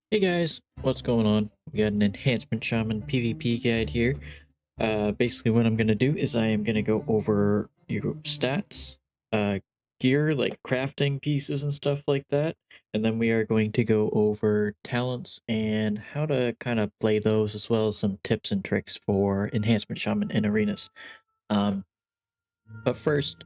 Hey guys, what's going on? We got an Enhancement Shaman PvP guide here. Basically what I'm going to do is I am going to go over your stats, gear like crafting pieces and stuff like that, and then we are going to go over talents and how to kind of play those, as well as some tips and tricks for Enhancement Shaman in arenas. Um, but first,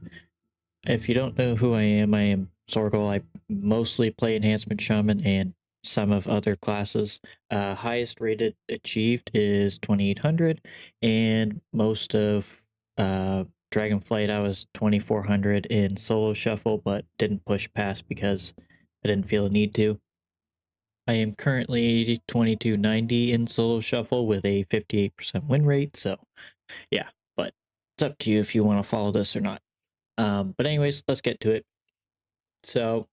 if you don't know who I am Sorgal. I mostly play Enhancement Shaman and some of other classes. Highest rated achieved is 2800, and most of Dragonflight I was 2400 in solo shuffle, but didn't push past because I didn't feel a need to. I am currently 2290 in solo shuffle with a 58% win rate, so yeah, but it's up to you if you want to follow this or not. But anyways, let's get to it. So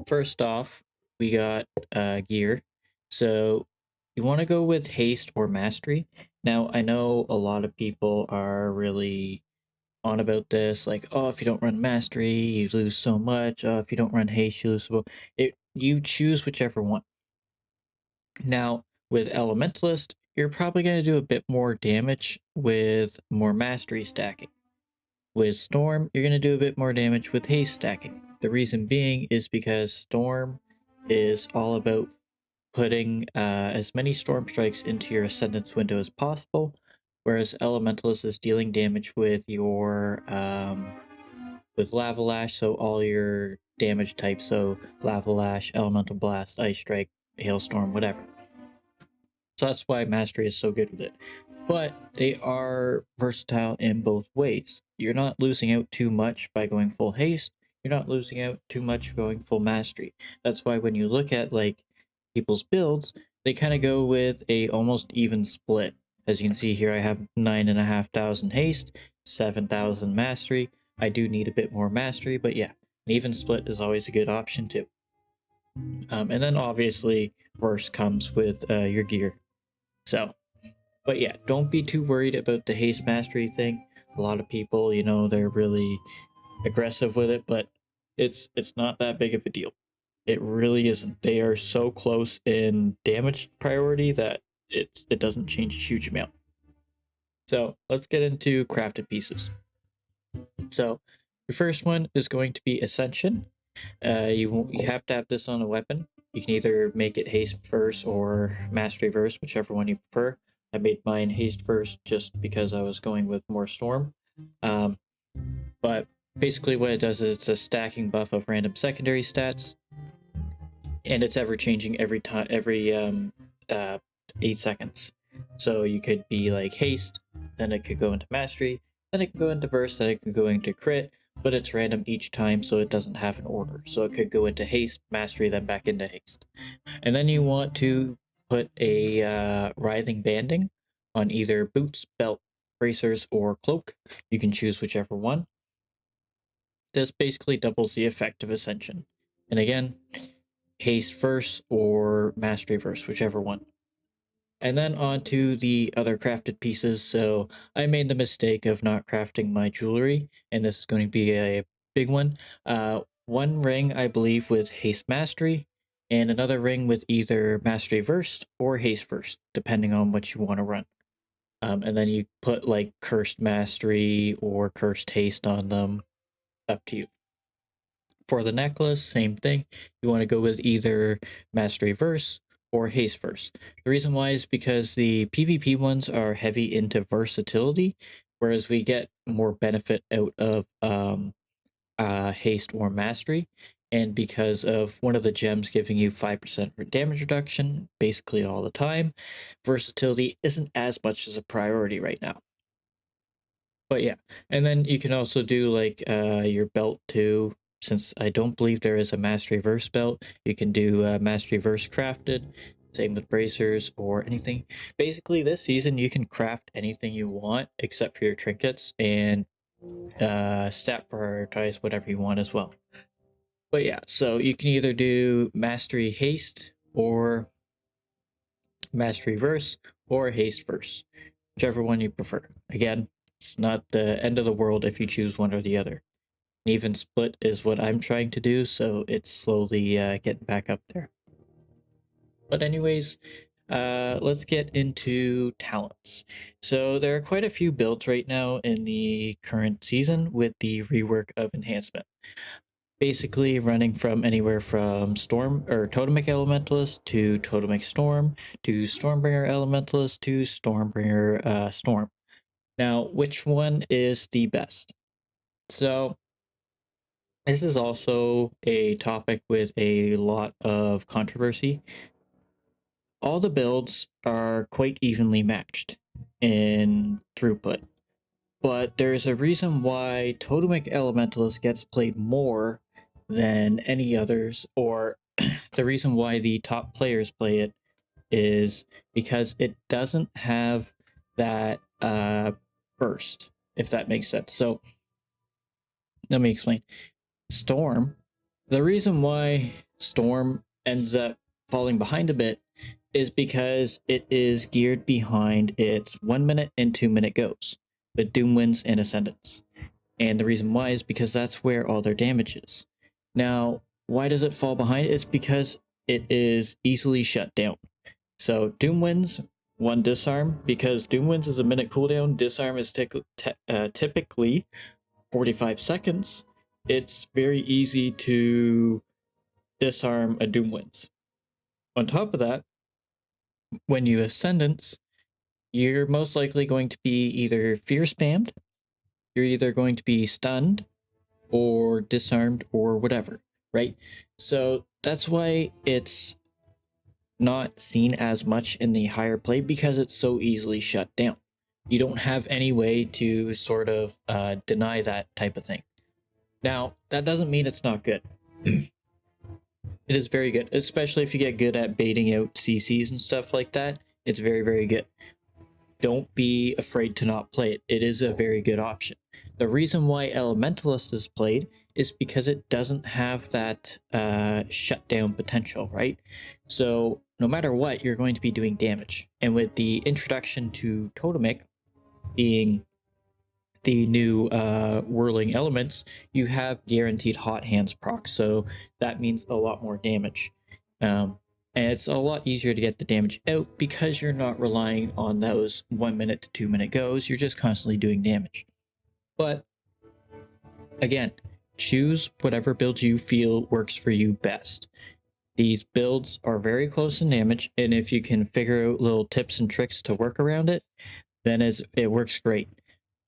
first off, we got gear. So you want to go with haste or mastery. Now, I know a lot of people are really on about this, like, oh, if you don't run mastery, you lose so much. Oh, if you don't run haste, you lose so. You choose whichever one. Now, with elementalist, you're probably going to do a bit more damage with more mastery stacking. With Storm, you're going to do a bit more damage with haste stacking. The reason being is because Storm is all about putting as many Storm Strikes into your Ascendance window as possible, whereas Elementalist is dealing damage with your with Lava Lash, so all your damage types, so Lava Lash, Elemental Blast, Ice Strike, Hailstorm, whatever. So that's why Mastery is so good with it. But they are versatile in both ways. You're not losing out too much by going full haste. You're not losing out too much going full mastery. That's why when you look at like people's builds, they kind of go with a almost even split. As you can see here, I have 9,500 haste, 7,000 mastery. I do need a bit more mastery, but yeah, an even split is always a good option too. And then obviously, verse comes with your gear. So, but yeah, don't be too worried about the haste mastery thing. A lot of people, they're really aggressive with it, but it's not that big of a deal. It really isn't. They are so close in damage priority that it doesn't change a huge amount. So let's get into crafted pieces. So the first one is going to be Ascension. You have to have this on a weapon. You can either make it haste first or mastery first, whichever one you prefer. I made mine haste first just because I was going with more storm. Um, but basically, what it does is it's a stacking buff of random secondary stats, and it's ever changing every time, uh, 8 seconds. So you could be like haste, then it could go into mastery, then it can go into burst, then it can go into crit, but it's random each time, so it doesn't have an order. So it could go into haste, mastery, then back into haste. And then you want to put a writhing banding on either boots, belt, bracers, or cloak. You can choose whichever one. This basically doubles the effect of Ascension. And again, haste first or mastery first, whichever one. And then on to the other crafted pieces. So I made the mistake of not crafting my jewelry, and this is going to be a big one. One ring, I believe, with haste mastery, and another ring with either mastery first or haste first, depending on what you want to run. And then you put like cursed mastery or cursed haste on them, up to you. For the necklace, same thing. You want to go with either Mastery Verse or Haste Verse. The reason why is because the PvP ones are heavy into versatility, whereas we get more benefit out of Haste or Mastery. And because of one of the gems giving you 5% damage reduction basically all the time, versatility isn't as much as a priority right now. But yeah, and then you can also do like your belt too. Since I don't believe there is a mastery verse belt, you can do mastery verse crafted. Same with bracers or anything. Basically, this season you can craft anything you want except for your trinkets and stat prioritize whatever you want as well. But yeah, so you can either do mastery haste or mastery verse or haste verse, whichever one you prefer. Again, it's not the end of the world if you choose one or the other. An even split is what I'm trying to do, so it's slowly getting back up there. But anyways, let's get into talents. So there are quite a few builds right now in the current season with the rework of enhancement. Basically running from anywhere from Storm or Totemic Elementalist to Totemic Storm to Stormbringer Elementalist to Stormbringer Storm. Now, which one is the best? So this is also a topic with a lot of controversy. All the builds are quite evenly matched in throughput, but there's a reason why Totemic Elementalist gets played more than any others, or the reason why the top players play it is because it doesn't have that burst, if that makes sense. So let me explain. Storm, the reason why Storm ends up falling behind a bit is because it is geared behind its 1 minute and 2 minute goes, the Doom Winds and Ascendants. And the reason why is because that's where all their damage is. Now, why does it fall behind? It's because it is easily shut down. So Doom Winds, one disarm, because Doom Winds is a minute cooldown, disarm is typically 45 seconds. It's very easy to disarm a Doom Winds. On top of that, when you Ascendants, you're most likely going to be either fear spammed, you're either going to be stunned, or disarmed, or whatever, right? So that's why it's not seen as much in the higher play because it's so easily shut down. You don't have any way to sort of deny that type of thing. Now, that doesn't mean it's not good. It is very good, especially if you get good at baiting out CCs and stuff like that. It's very, very good. Don't be afraid to not play it. It is a very good option. The reason why Elementalist is played is because it doesn't have that shutdown potential, right? So no matter what, you're going to be doing damage. And with the introduction to Totemic being the new whirling elements, you have guaranteed hot hands proc. So that means a lot more damage. And it's a lot easier to get the damage out because you're not relying on those 1 minute to 2 minute goes. You're just constantly doing damage. But again, choose whatever build you feel works for you best. These builds are very close in damage, and if you can figure out little tips and tricks to work around it, then it works great.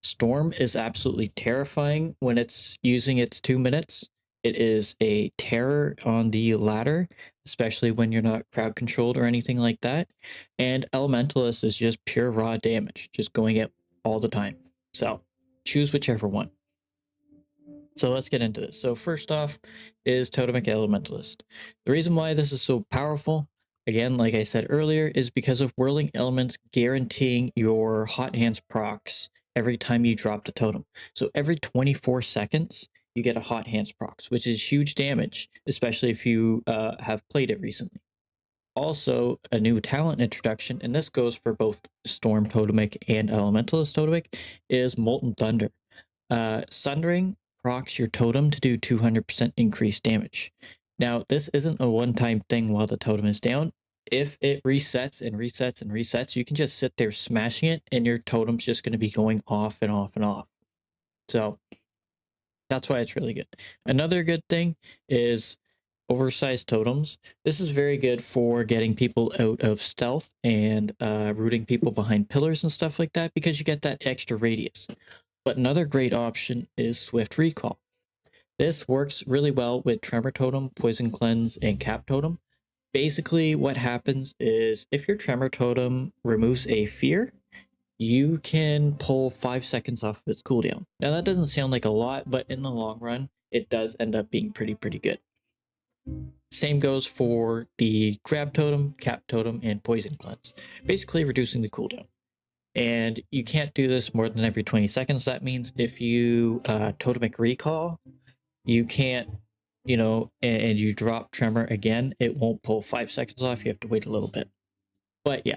Storm is absolutely terrifying when it's using its 2 minutes. It is a terror on the ladder, especially when you're not crowd controlled or anything like that. And Elementalist is just pure raw damage, just going out all the time. So choose whichever one. So let's get into this. So first off is Totemic Elementalist. The reason why this is so powerful, again, like I said earlier, is because of whirling elements guaranteeing your hot hands procs every time you drop the totem. So every 24 seconds, you get a hot hands procs, which is huge damage, especially if you have played it recently. Also, a new talent introduction, and this goes for both Storm Totemic and Elementalist Totemic, is Molten Thunder. Sundering procs your totem to do 200% increased damage. Now, this isn't a one-time thing while the totem is down. If it resets and resets and resets, you can just sit there smashing it, and your totem's just going to be going off and off and off. So that's why it's really good. Another good thing is oversized totems. This is very good for getting people out of stealth and rooting people behind pillars and stuff like that because you get that extra radius. But another great option is Swift Recall. This works really well with Tremor Totem, Poison Cleanse, and Cap Totem. Basically, what happens is if your Tremor Totem removes a fear, you can pull 5 seconds off of its cooldown. Now, that doesn't sound like a lot, but in the long run, it does end up being pretty good. Same goes for the Grab Totem, Cap Totem, and Poison Cleanse, basically reducing the cooldown. And you can't do this more than every 20 seconds. That means if you Totemic Recall, you can't, and you drop Tremor again, it won't pull 5 seconds off. You have to wait a little bit. But yeah,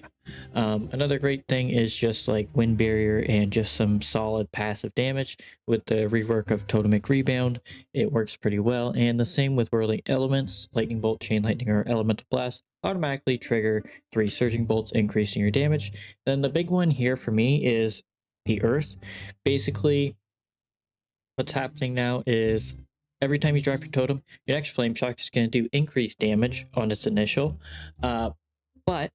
another great thing is just like Wind Barrier and just some solid passive damage. With the rework of Totemic Rebound, it works pretty well. And the same with Whirling Elements, Lightning Bolt, Chain Lightning, or Elemental Blast. automatically trigger 3 surging bolts, increasing your damage. Then the big one here for me is the earth. Basically, what's happening now is every time you drop your totem, your next flame shock is going to do increased damage on its initial, but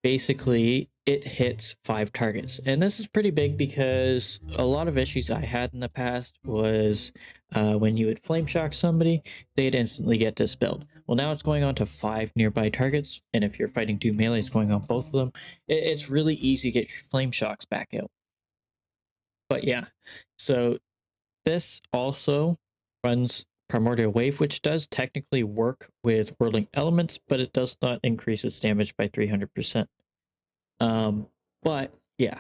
basically it hits 5 targets. And this is pretty big because a lot of issues I had in the past was when you would flame shock somebody, they'd instantly get dispelled. Well, now it's going on to 5 nearby targets, and if you're fighting 2 melee, it's going on both of them. It's really easy to get your flame shocks back out. But yeah, so this also runs Primordial Wave, which does technically work with Whirling Elements, but it does not increase its damage by 300%. But yeah,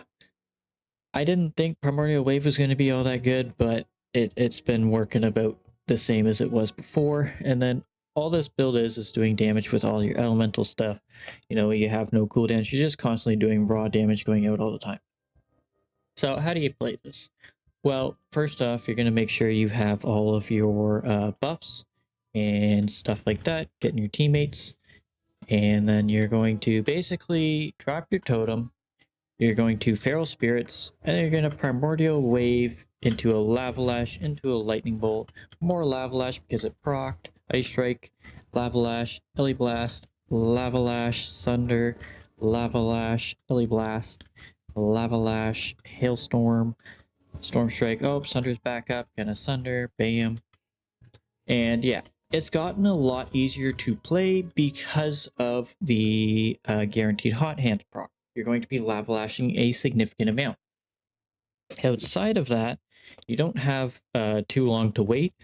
I didn't think Primordial Wave was going to be all that good, but it's been working about the same as it was before. And then all this build is doing damage with all your elemental stuff. You know, you have no cooldowns, you're just constantly doing raw damage going out all the time. So how do you play this? Well, first off, you're going to make sure you have all of your buffs and stuff like that, getting your teammates. And then you're going to basically drop your totem. You're going to Feral Spirits, and you're going to Primordial Wave into a Lava Lash, into a Lightning Bolt. More Lava Lash because it procced. Ice Strike, Lava Lash, Ellie Blast, Lava Lash, Thunder, Lava Lash, Ellie Blast, Lava Lash, Hailstorm, Storm Strike. Oh, Sunder's back up. Gonna Sunder. Bam. And yeah, it's gotten a lot easier to play because of the guaranteed hot hands proc. You're going to be lava lashing a significant amount. Outside of that, you don't have too long to wait,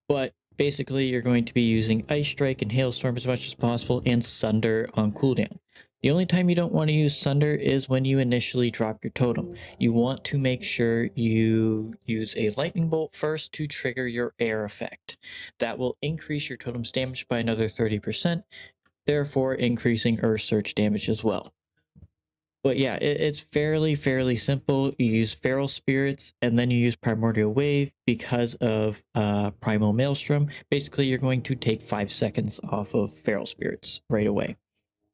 but basically you're going to be using Ice Strike and Hailstorm as much as possible and Sunder on cooldown. The only time you don't want to use Sunder is when you initially drop your totem. You want to make sure you use a Lightning Bolt first to trigger your air effect. That will increase your totem's damage by another 30%, therefore increasing Earth Surge damage as well. But yeah, it's fairly simple. You use Feral Spirits, and then you use Primordial Wave because of Primal Maelstrom. Basically, you're going to take 5 seconds off of Feral Spirits right away.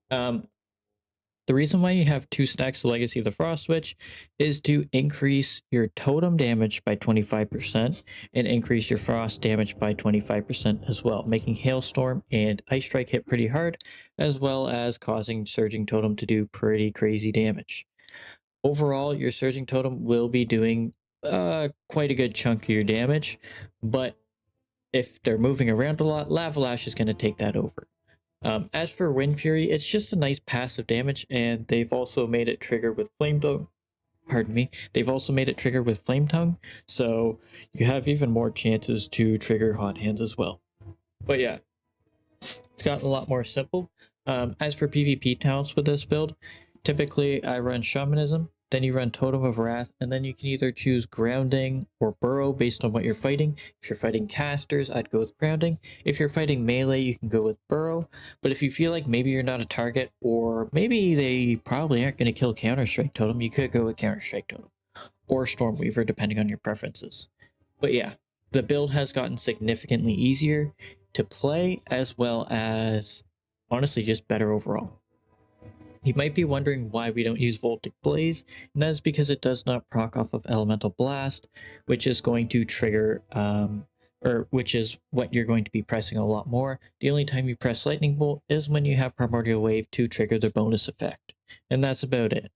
The reason why you have 2 stacks of Legacy of the Frost Switch is to increase your totem damage by 25% and increase your frost damage by 25% as well, making Hailstorm and Ice Strike hit pretty hard, as well as causing Surging Totem to do pretty crazy damage. Overall, your Surging Totem will be doing quite a good chunk of your damage, but if they're moving around a lot, Lava Lash is going to take that over. As for Wind Fury, it's just a nice passive damage, and they've also made it trigger with Flame Tongue. Pardon me. They've also made it trigger with Flame Tongue, so you have even more chances to trigger Hot Hands as well. But yeah, it's gotten a lot more simple. As for PvP talents with this build, typically I run Shamanism, then you run Totem of Wrath, and then you can either choose Grounding or Burrow based on what you're fighting. If you're fighting casters, I'd go with Grounding. If you're fighting melee, you can go with Burrow. But if you feel like maybe you're not a target, or maybe they probably aren't going to kill Counter-Strike Totem, you could go with Counter-Strike Totem or Stormweaver, depending on your preferences. But yeah, the build has gotten significantly easier to play, as well as honestly just better overall. You might be wondering why we don't use Voltic Blaze, and that is because it does not proc off of Elemental Blast, which is going to trigger, or which is what you're going to be pressing a lot more. The only time you press Lightning Bolt is when you have Primordial Wave to trigger the bonus effect, and that's about it.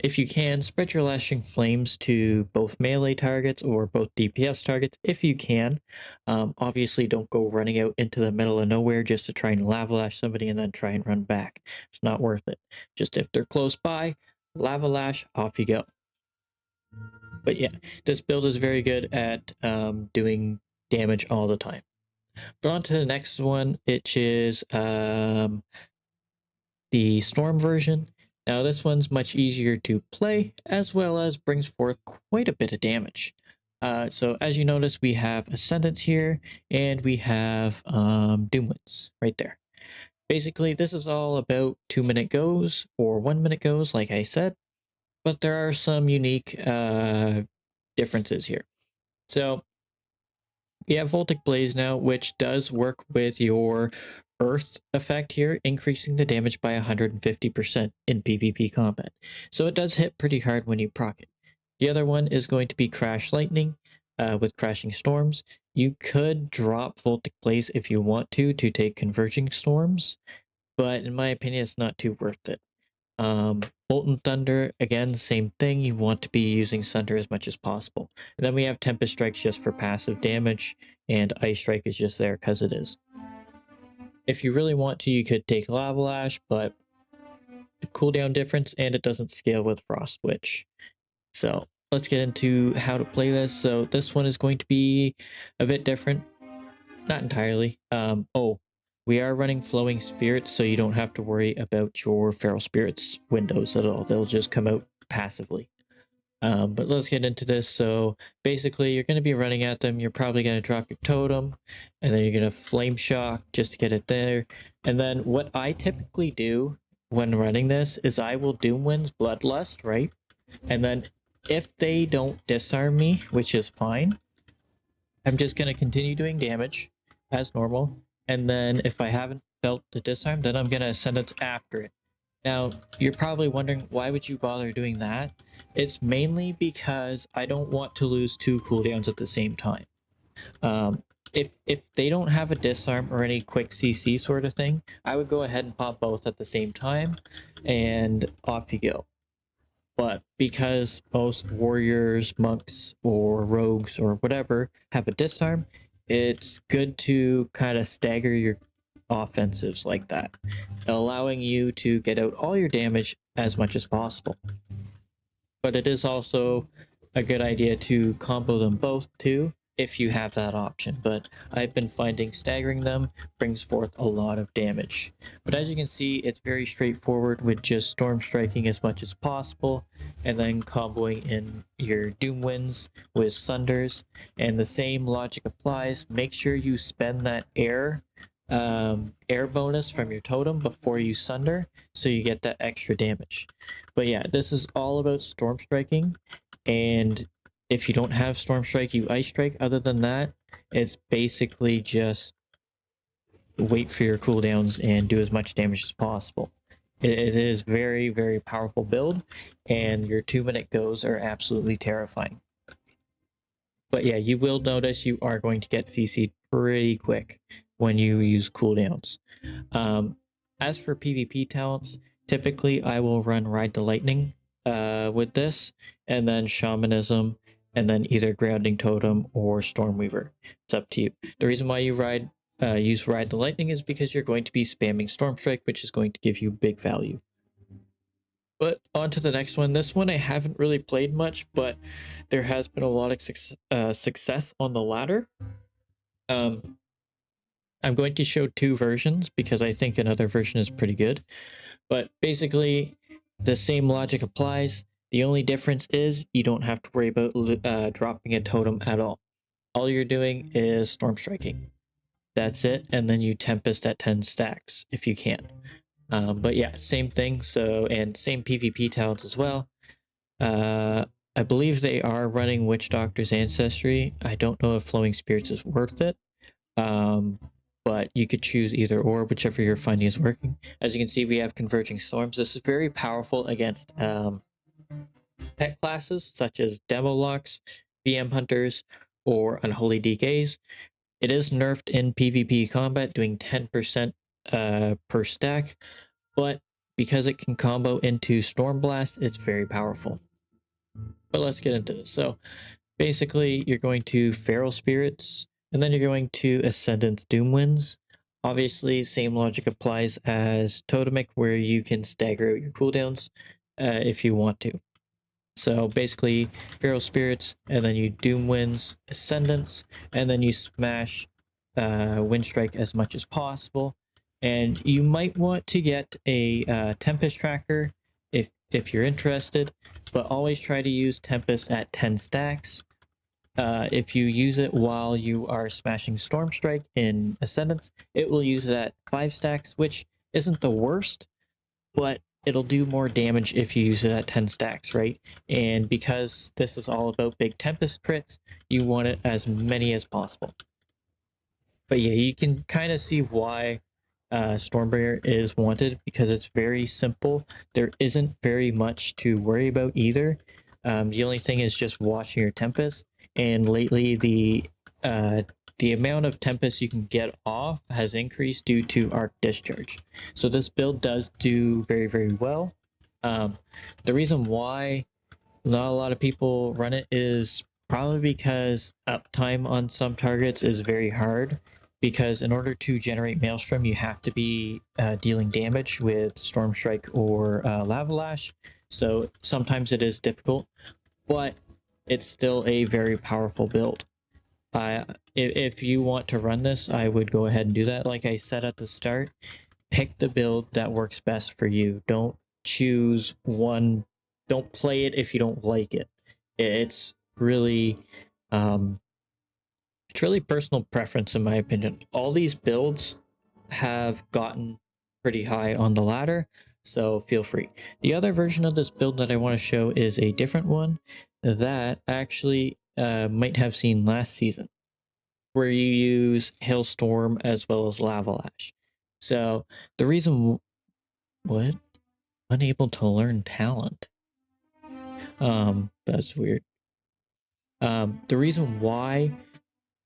If you can, spread your Lashing Flames to both melee targets or both DPS targets if you can. Obviously, don't go running out into the middle of nowhere just to try and Lava Lash somebody and then try and run back. It's not worth it. Just if they're close by, Lava Lash, off you go. But yeah, this build is very good at doing damage all the time. But on to the next one, which is the Storm version. Now this one's much easier to play, as well as brings forth quite a bit of damage. So as you notice, we have Ascendance here, and we have Doomwinds right there. Basically, this is all about 2-minute goes, or 1-minute goes, like I said, but there are some unique differences here. So we have Voltic Blaze now, which does work with your Earth effect here, increasing the damage by 150% in PvP combat. So it does hit pretty hard when you proc it. The other one is going to be Crash Lightning with Crashing Storms. You could drop Voltic Blaze if you want to take Converging Storms, but in my opinion, it's not too worth it. Molten Thunder, again, same thing. You want to be using Sunder as much as possible. And then we have Tempest Strikes just for passive damage, and Ice Strike is just there because it is. If you really want to, you could take Lava Lash, but the cooldown difference, and it doesn't scale with Frost Witch. So let's get into how to play this. So this one is going to be a bit different. Not entirely. We are running Flowing Spirits, so you don't have to worry about your Feral Spirits windows at all. They'll just come out passively. But let's get into this. So basically, you're going to be running at them. You're probably going to drop your totem, and then you're going to Flame Shock just to get it there. And then what I typically do when running this is I will Doom Wind's Bloodlust, right? And then if they don't disarm me, which is fine, I'm just going to continue doing damage as normal. And then if I haven't felt the disarm, then I'm going to Ascendance after it. Now, you're probably wondering, why would you bother doing that? It's mainly because I don't want to lose two cooldowns at the same time. If they don't have a disarm or any quick CC sort of thing, I would go ahead and pop both at the same time, and off you go. But because most warriors, monks, or rogues, or whatever have a disarm, it's good to kind of stagger your offensives like that, allowing you to get out all your damage as much as possible. But it is also a good idea to combo them both too, if you have that option. But I've been finding staggering them brings forth a lot of damage. But as you can see, it's very straightforward with just Storm Striking as much as possible, and then comboing in your Doom Winds with Sunders. And the same logic applies. Make sure you spend that air bonus from your totem before you Sunder, so you get that extra damage. But yeah, this is all about Storm Striking, and if you don't have Storm Strike, you Ice Strike. Other than that, it's basically just wait for your cooldowns and do as much damage as possible. It is very, very powerful build, and your 2-minute goes are absolutely terrifying. But yeah, you will notice you are going to get CC'd pretty quick when you use cooldowns. As for PvP talents, typically I will run Ride the Lightning with this, and then Shamanism, and then either Grounding Totem or Stormweaver. It's up to you. The reason why you use Ride the Lightning is because you're going to be spamming Storm Strike, which is going to give you big value. But on to the next one. This one I haven't really played much, but there has been a lot of success on the ladder. I'm going to show two versions because I think another version is pretty good. But basically, the same logic applies. The only difference is you don't have to worry about dropping a totem at all. All you're doing is Storm Striking. That's it, and then you Tempest at 10 stacks if you can. But yeah, same thing. So, and same PvP talents as well. I believe they are running Witch Doctor's Ancestry. I don't know if Flowing Spirits is worth it. But you could choose either or, whichever you're finding is working. As you can see, we have Converging Storms. This is very powerful against pet classes such as Demolocks, VM Hunters, or Unholy DKs. It is nerfed in PvP combat, doing 10% per stack, but because it can combo into Storm Blast, it's very powerful. But let's get into this. So basically, you're going to Feral Spirits, and then you're going to Ascendance Doom Winds. Obviously, same logic applies as Totemic, where you can stagger out your cooldowns if you want to. So basically, Feral Spirits, and then you Doom Winds, Ascendance, and then you smash Wind Strike as much as possible. And you might want to get a Tempest Tracker if you're interested, but always try to use Tempest at 10 stacks. If you use it while you are smashing Storm Strike in Ascendance, it will use it at 5 stacks, which isn't the worst, but it'll do more damage if you use it at 10 stacks, right? And because this is all about big Tempest crits, you want it as many as possible. But yeah, you can kind of see why Stormbringer is wanted, because it's very simple. There isn't very much to worry about either. The only thing is just watching your Tempest. And lately, the amount of Tempest you can get off has increased due to Arc Discharge. So this build does do very, very well. The reason why not a lot of people run it is probably because uptime on some targets is very hard. Because in order to generate Maelstrom, you have to be dealing damage with Storm Strike or Lava Lash. So sometimes it is difficult, but it's still a very powerful build. If you want to run this, I would go ahead and do that. Like I said at the start, pick the build that works best for you. Don't choose one. Don't play it if you don't like it. It's really, um, it's really personal preference, in my opinion. All these builds have gotten pretty high on the ladder, so feel free. The other version of this build that I want to show is a different one that actually might have seen last season, where you use Hailstorm as well as Lava Lash. So the reason what unable to learn talent, that's weird. The reason why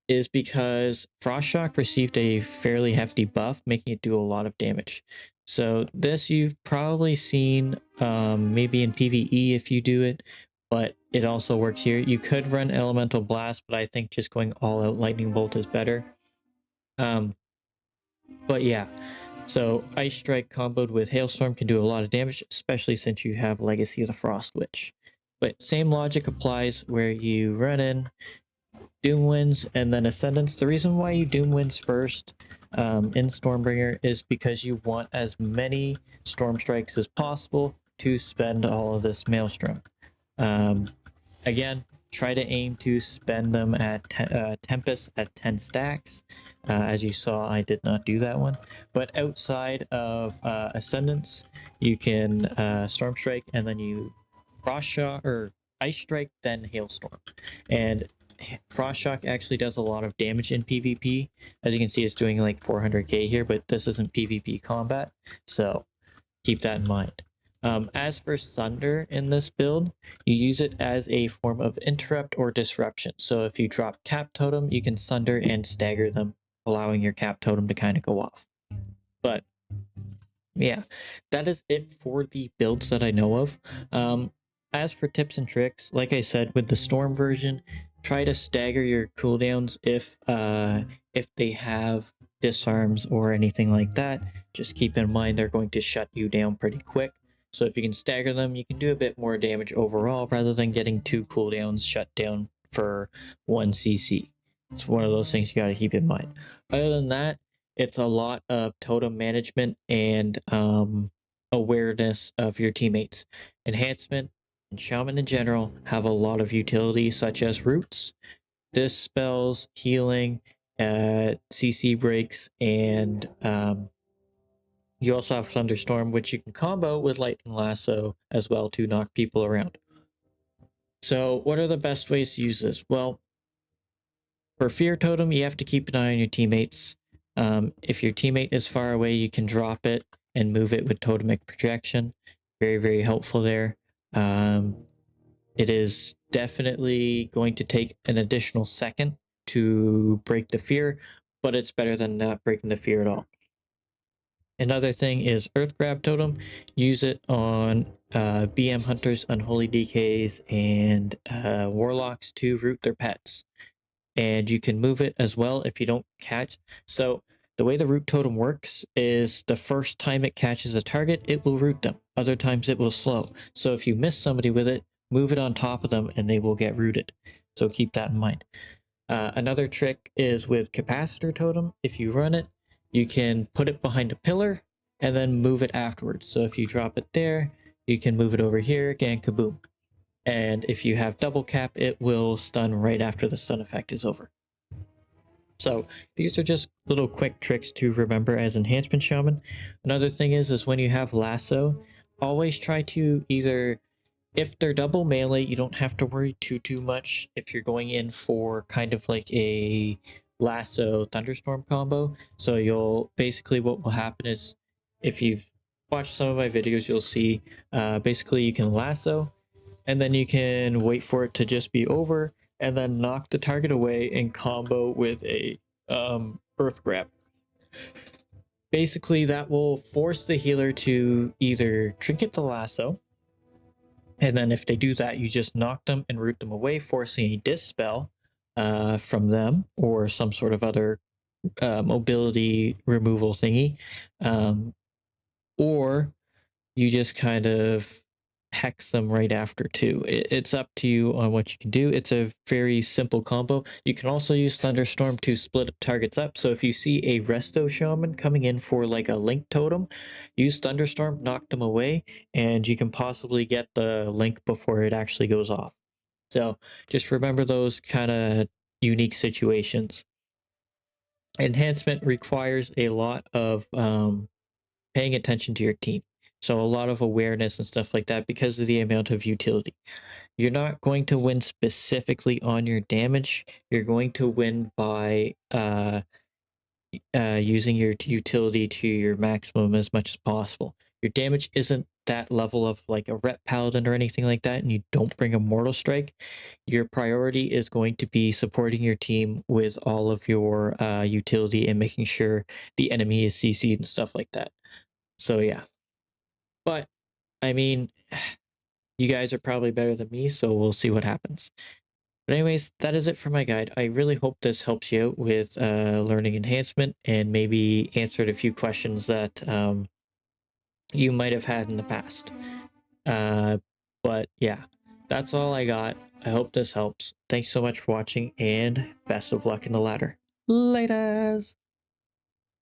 is because Frost Shock received a fairly hefty buff, making it do a lot of damage. So this you've probably seen maybe in PvE if you do it, but it also works here. You could run Elemental Blast, but I think just going all out Lightning Bolt is better. But yeah, so Ice Strike comboed with Hailstorm can do a lot of damage, especially since you have Legacy of the Frost Witch. But same logic applies where you run in, Doom Winds, and then Ascendance. The reason why you Doom Winds first in Stormbringer is because you want as many Storm Strikes as possible to spend all of this Maelstrom. Again, try to aim to spend them at Tempest at 10 stacks. As you saw, I did not do that one. But outside of Ascendance, you can Storm Strike, and then you Frost Shock or Ice Strike, then Hailstorm. And Frost Shock actually does a lot of damage in PvP. As you can see, it's doing like 400k here, but this isn't PvP combat, so keep that in mind. As for Sunder in this build, you use it as a form of interrupt or disruption. So if you drop Cap Totem, you can Sunder and stagger them, allowing your Cap Totem to kind of go off. But yeah, that is it for the builds that I know of. As for tips and tricks, like I said, with the Storm version, try to stagger your cooldowns if they have disarms or anything like that. Just keep in mind they're going to shut you down pretty quick. So if you can stagger them, you can do a bit more damage overall rather than getting 2 cooldowns shut down for 1 CC. It's one of those things you got to keep in mind. Other than that, it's a lot of totem management and awareness of your teammates. Enhancement and Shaman in general have a lot of utility, such as roots. This spells healing, CC breaks, and you also have Thunderstorm, which you can combo with Lightning Lasso as well to knock people around. So, what are the best ways to use this? Well, for Fear Totem, you have to keep an eye on your teammates. If your teammate is far away, you can drop it and move it with Totemic Projection. Very, very helpful there. It is definitely going to take an additional second to break the fear, but it's better than not breaking the fear at all. Another thing is Earth Grab Totem. Use it on BM Hunters, Unholy DKs, and Warlocks to root their pets. And you can move it as well if you don't catch. So the way the root totem works is the first time it catches a target, it will root them. Other times it will slow. So if you miss somebody with it, move it on top of them and they will get rooted. So keep that in mind. Another trick is with capacitor totem. If you run it, you can put it behind a pillar and then move it afterwards. So if you drop it there, you can move it over here, again, kaboom. And if you have double cap, it will stun right after the stun effect is over. So these are just little quick tricks to remember as Enhancement Shaman. Another thing is when you have Lasso, always try to either, if they're double melee, you don't have to worry too much if you're going in for kind of like a lasso thunderstorm combo. So you'll basically, what will happen is, if you've watched some of my videos, you'll see basically you can lasso, and then you can wait for it to just be over, and then knock the target away and combo with a earth grab. Basically, that will force the healer to either trinket the lasso, and then if they do that, you just knock them and root them away, forcing a dispel from them or some sort of other mobility removal thingy. Um, or you just kind of hex them right after too. It's up to you on what you can do. It's a very simple combo. You can also use Thunderstorm to split targets up. So if you see a Resto Shaman coming in for like a Link Totem, use Thunderstorm, knock them away, and you can possibly get the Link before it actually goes off. So just remember those kind of unique situations. Enhancement requires a lot of paying attention to your team. So a lot of awareness and stuff like that because of the amount of utility. You're not going to win specifically on your damage. You're going to win by using your utility to your maximum as much as possible. Your damage isn't that level of like a rep paladin or anything like that, and you don't bring a mortal strike. Your priority is going to be supporting your team with all of your utility and making sure the enemy is CC'd and stuff like that. So yeah. But I mean, you guys are probably better than me, so we'll see what happens. But anyways, that is it for my guide. I really hope this helps you out with learning enhancement and maybe answered a few questions that you might have had in the past. Uh, but yeah, that's all I got. I hope this helps. Thanks so much for watching, and best of luck in the ladder. Laters!